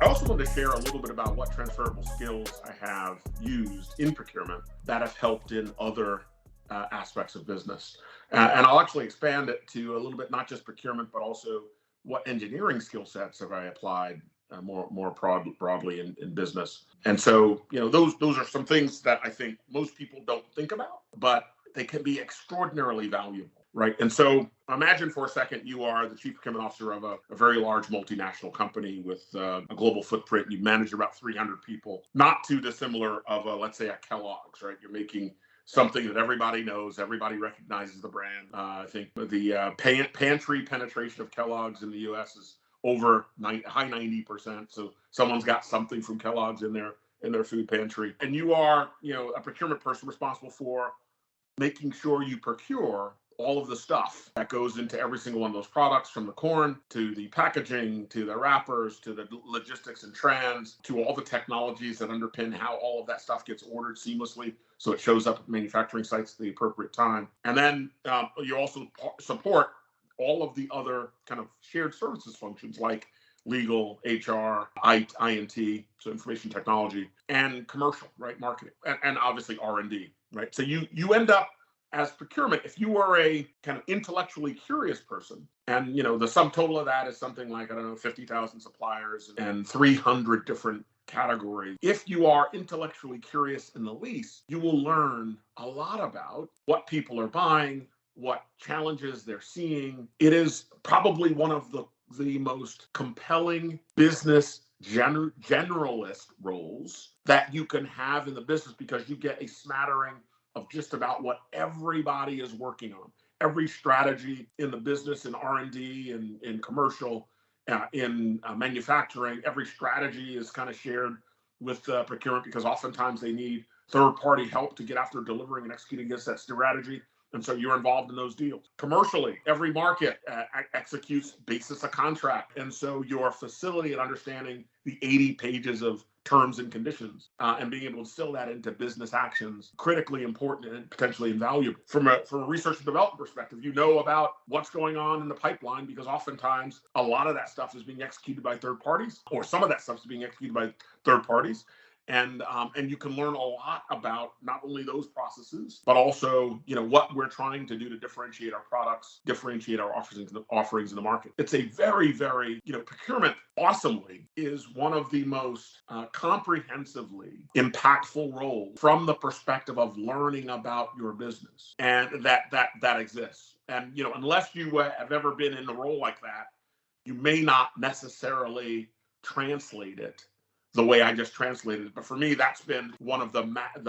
I also want to share a little bit about what transferable skills I have used in procurement that have helped in other aspects of business. And I'll actually expand it to a little bit, not just procurement, but also what engineering skill sets have I applied more broadly in business. And so, those are some things that I think most people don't think about, but they can be extraordinarily valuable, right? And so imagine for a second you are the chief procurement officer of a very large multinational company with a global footprint. You manage about 300 people, not too dissimilar of let's say a Kellogg's, right? You're making something that everybody knows, everybody recognizes the brand. I think the pantry penetration of Kellogg's in the U.S. is over high 90%. So someone's got something from Kellogg's in their food pantry, and you are a procurement person responsible for making sure you procure all of the stuff that goes into every single one of those products, from the corn to the packaging to the wrappers to the logistics and trans to all the technologies that underpin how all of that stuff gets ordered seamlessly so it shows up at manufacturing sites at the appropriate time. And then you also support all of the other kind of shared services functions like legal, HR, INT, so information technology, and commercial, right? Marketing, and obviously R&D, right? So you end up as procurement, if you are a kind of intellectually curious person, and the sum total of that is something like, 50,000 suppliers and 300 different categories. If you are intellectually curious in the least, you will learn a lot about what people are buying, what challenges they're seeing. It is probably one of the most compelling business generalist roles that you can have in the business, because you get a smattering of just about what everybody is working on. Every strategy in the business, in R&D, in commercial, in manufacturing, every strategy is kind of shared with procurement, because oftentimes they need third-party help to get after delivering and executing against that strategy. And so you're involved in those deals. Commercially, every market executes basis of contract. And so your facility and understanding the 80 pages of terms and conditions and being able to distill that into business actions, critically important and potentially invaluable. From a research and development perspective, you know about what's going on in the pipeline, because oftentimes a lot of that stuff is being executed by third parties, or some of that stuff is being executed by third parties. And you can learn a lot about not only those processes, but also what we're trying to do to differentiate our products, differentiate our offerings in the market. It's a very, very procurement awesomely is one of the most comprehensively impactful roles from the perspective of learning about your business, and that exists. And unless you have ever been in a role like that, you may not necessarily translate it the way I just translated it. But for me, that's been one of the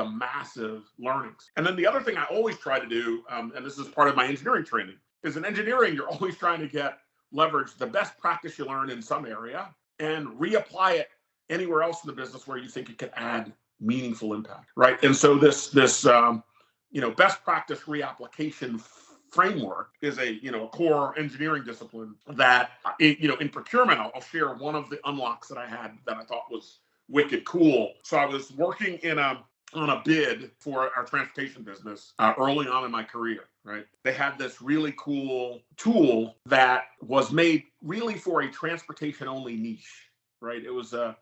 massive learnings. And then the other thing I always try to do, and this is part of my engineering training, is in engineering, you're always trying to leverage the best practice you learn in some area and reapply it anywhere else in the business where you think it can add meaningful impact, right? And so this best practice reapplication framework is a core engineering discipline that in procurement I'll share one of the unlocks that I had that I thought was wicked cool. So I was working on a bid for our transportation business early on in my career, right? They had this really cool tool that was made really for a transportation only niche, right? It was and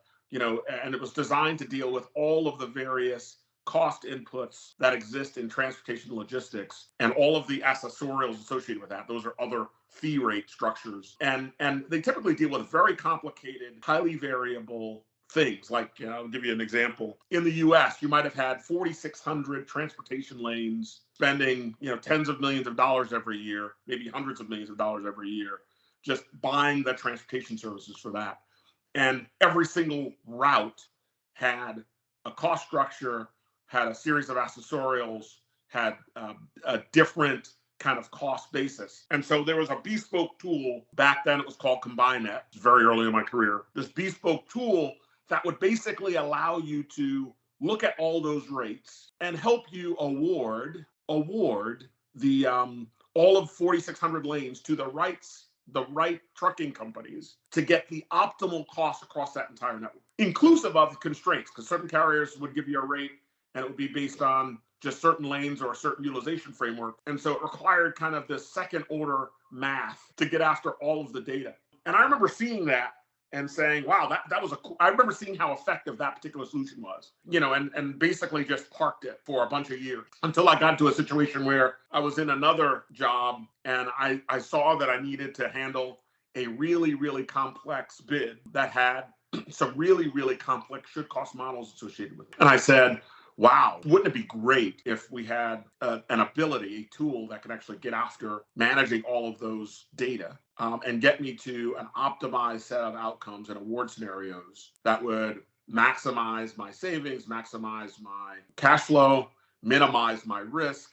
it was designed to deal with all of the various cost inputs that exist in transportation logistics and all of the accessorials associated with that. Those are other fee rate structures. And they typically deal with very complicated, highly variable things. Like, I'll give you an example. In the US, you might have had 4,600 transportation lanes spending, tens of millions of dollars every year, maybe hundreds of millions of dollars every year, just buying the transportation services for that. And every single route had a cost structure, had a series of accessorials, had a different kind of cost basis. And so there was a bespoke tool. Back then it was called CombineNet. It's very early in my career. This bespoke tool that would basically allow you to look at all those rates and help you award the all of 4,600 lanes to the right trucking companies to get the optimal cost across that entire network, inclusive of the constraints, because certain carriers would give you a rate and it would be based on just certain lanes or a certain utilization framework. And so it required kind of this second order math to get after all of the data. And I remember seeing that and saying, wow, that was I remember seeing how effective that particular solution was, and basically just parked it for a bunch of years until I got to a situation where I was in another job and I saw that I needed to handle a really, really complex bid that had some really, really complex should cost models associated with it. And I said, wow, wouldn't it be great if we had an ability, a tool that could actually get after managing all of those data and get me to an optimized set of outcomes and award scenarios that would maximize my savings, maximize my cash flow, minimize my risk,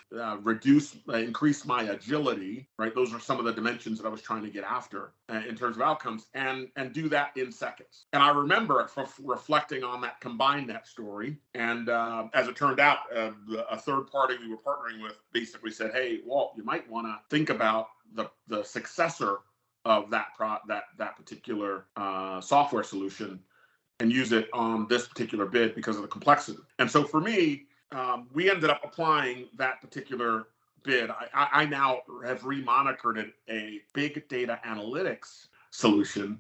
increase my agility, right? Those are some of the dimensions that I was trying to get after in terms of outcomes, and do that in seconds. And I remember reflecting on that combined net story. And as it turned out, a third party we were partnering with basically said, hey, Walt, you might want to think about the successor of that particular software solution and use it on this particular bid because of the complexity. And so for me, we ended up applying that particular bid. I now have remonikered it a big data analytics solution,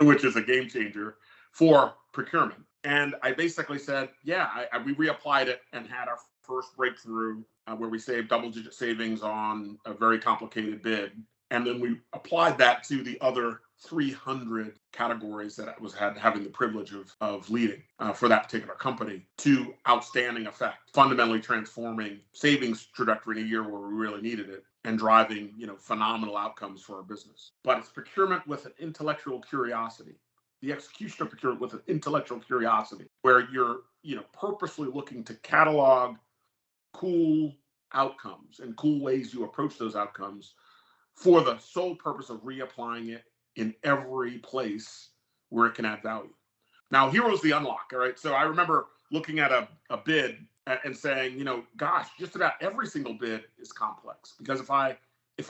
which is a game changer for procurement. And I basically said, yeah, we reapplied it and had our first breakthrough where we saved double-digit savings on a very complicated bid. And then we applied that to the other 300 categories that I was having the privilege of leading for that particular company to outstanding effect, fundamentally transforming savings trajectory in a year where we really needed it and driving, phenomenal outcomes for our business. But it's procurement with an intellectual curiosity, the execution of procurement with an intellectual curiosity, where you're, purposely looking to catalog cool outcomes and cool ways you approach those outcomes for the sole purpose of reapplying it in every place where it can add value. Now, here was the unlock, all right? So I remember looking at a bid and saying, gosh, just about every single bid is complex, because if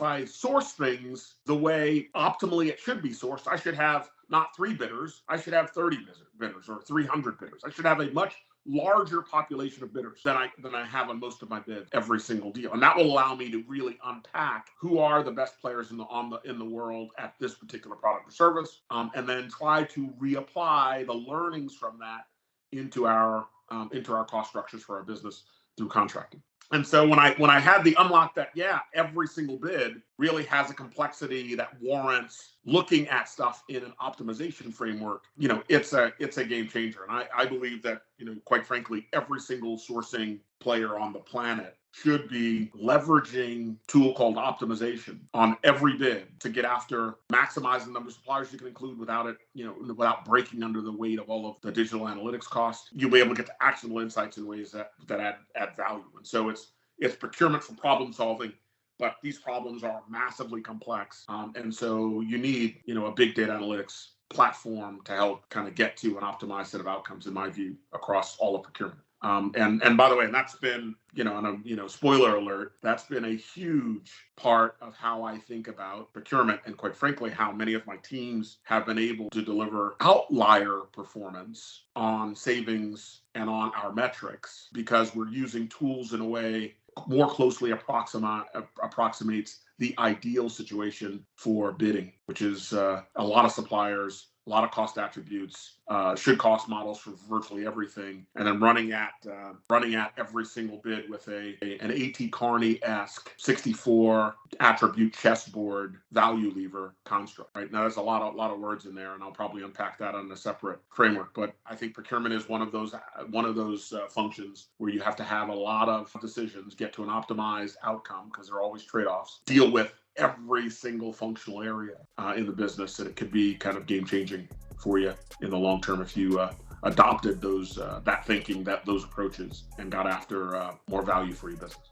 I source things the way optimally it should be sourced, I should have not 3 bidders, I should have 30 bidders or 300 bidders. I should have a much larger population of bidders than I have on most of my bids, every single deal. And that will allow me to really unpack who are the best players in the world at this particular product or service, and then try to reapply the learnings from that into our cost structures for our business through contracting. And so when I had the unlock that, every single bid really has a complexity that warrants looking at stuff in an optimization framework, it's a game changer. And I believe that, quite frankly, every single sourcing player on the planet should be leveraging a tool called optimization on every bid to get after maximizing the number of suppliers you can include without it, without breaking under the weight of all of the digital analytics costs. You'll be able to get to actionable insights in ways that add value. And so it's procurement for problem solving, but these problems are massively complex. And so you need, a big data analytics platform to help kind of get to an optimized set of outcomes, in my view, across all of procurement. And by the way, that's been, spoiler alert, that's been a huge part of how I think about procurement, and quite frankly, how many of my teams have been able to deliver outlier performance on savings and on our metrics, because we're using tools in a way more closely approximates the ideal situation for bidding, which is a lot of suppliers, a lot of cost attributes, should cost models for virtually everything, and then running at every single bid with an A.T. Kearney-esque 64 attribute chessboard value lever construct. Right now, there's a lot of words in there, and I'll probably unpack that on a separate framework. But I think procurement is one of those functions where you have to have a lot of decisions, get to an optimized outcome, because there are always trade-offs, deal with every single functional area in the business, and it could be kind of game changing for you in the long term if you adopted that thinking, those approaches, and got after more value for your business.